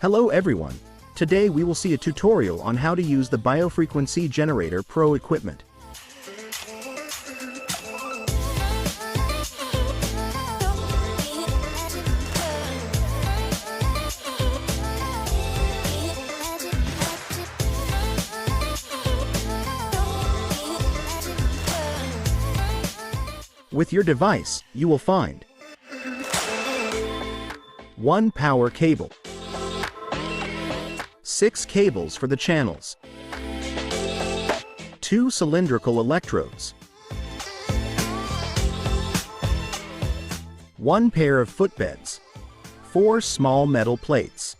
Hello everyone. Today we will see a tutorial on how to use the Biofrequency Generator Pro equipment. With your device, you will find 1 power cable, 6 cables for the channels, 2 cylindrical electrodes, 1 pair of footbeds, 4 small metal plates,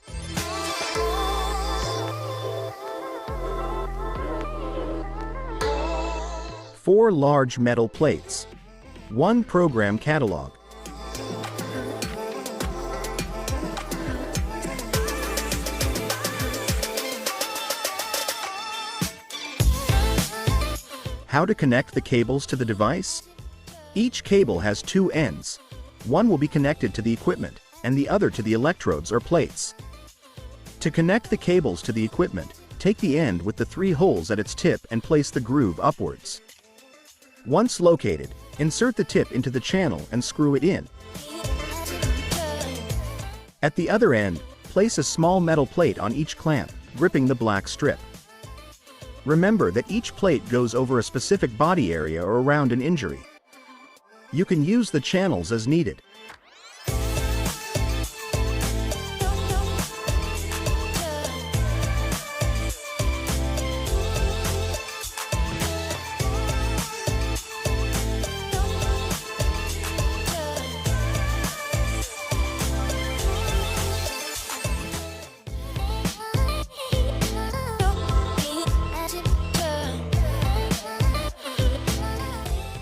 4 large metal plates, 1 program catalog, How to connect the cables to the device? Each cable has 2 ends. One will be connected to the equipment, and the other to the electrodes or plates. To connect the cables to the equipment, take the end with the 3 holes at its tip and place the groove upwards. Once located, insert the tip into the channel and screw it in. At the other end, place a small metal plate on each clamp, gripping the black strip. Remember that each plate goes over a specific body area or around an injury. You can use the channels as needed.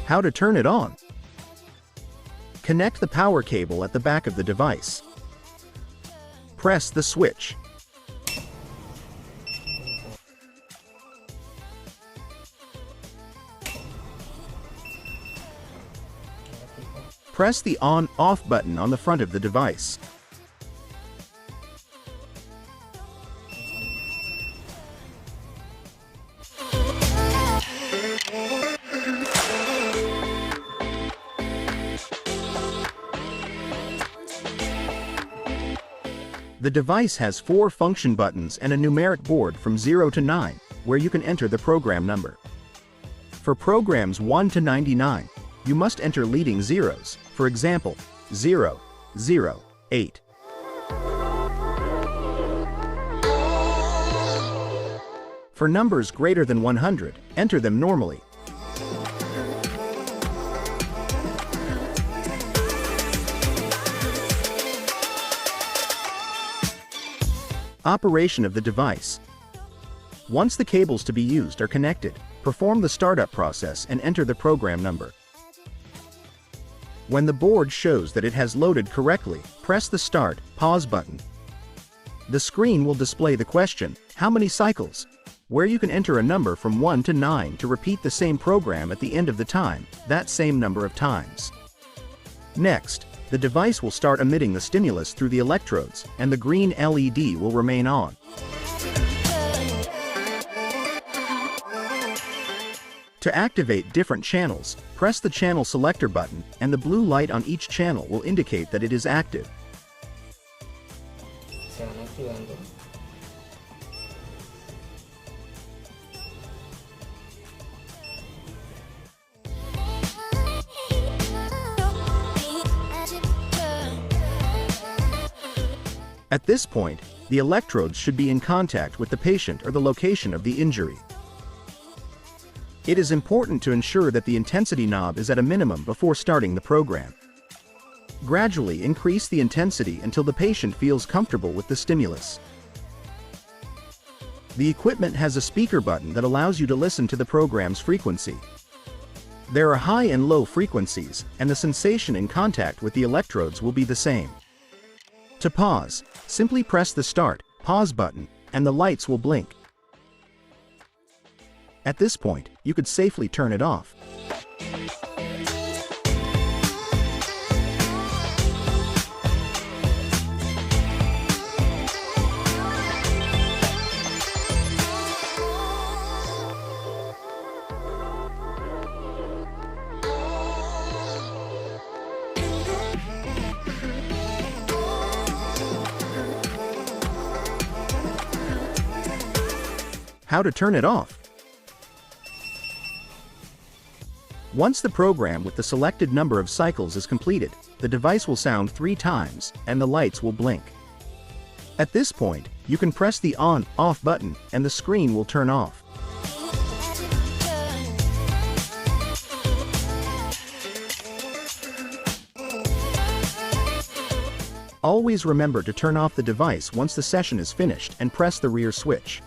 How to turn it on? Connect the power cable at the back of the device. Press the switch. Press the on/off button on the front of the device. The device has 4 function buttons and a numeric board from 0 to 9, where you can enter the program number. For programs 1 to 99, you must enter leading zeros, for example, 0, 0, 8. For numbers greater than 100, enter them normally. Operation of the device. Once the cables to be used are connected, perform the startup process and enter the program number. When the board shows that it has loaded correctly, press the Start/Pause button. The screen will display the question, "How many cycles?" where you can enter a number from 1 to 9 to repeat the same program at the end of the time, that same number of times. Next, the device will start emitting the stimulus through the electrodes, and the green LED will remain on. To activate different channels, press the channel selector button, and the blue light on each channel will indicate that it is active. At this point, the electrodes should be in contact with the patient or the location of the injury. It is important to ensure that the intensity knob is at a minimum before starting the program. Gradually increase the intensity until the patient feels comfortable with the stimulus. The equipment has a speaker button that allows you to listen to the program's frequency. There are high and low frequencies, and the sensation in contact with the electrodes will be the same. To pause, simply press the Start/Pause button, and the lights will blink. At this point, you could safely turn it off. How to turn it off. Once the program with the selected number of cycles is completed, the device will sound 3 times, and the lights will blink. At this point, you can press the on/off button, and the screen will turn off. Always remember to turn off the device once the session is finished and press the rear switch.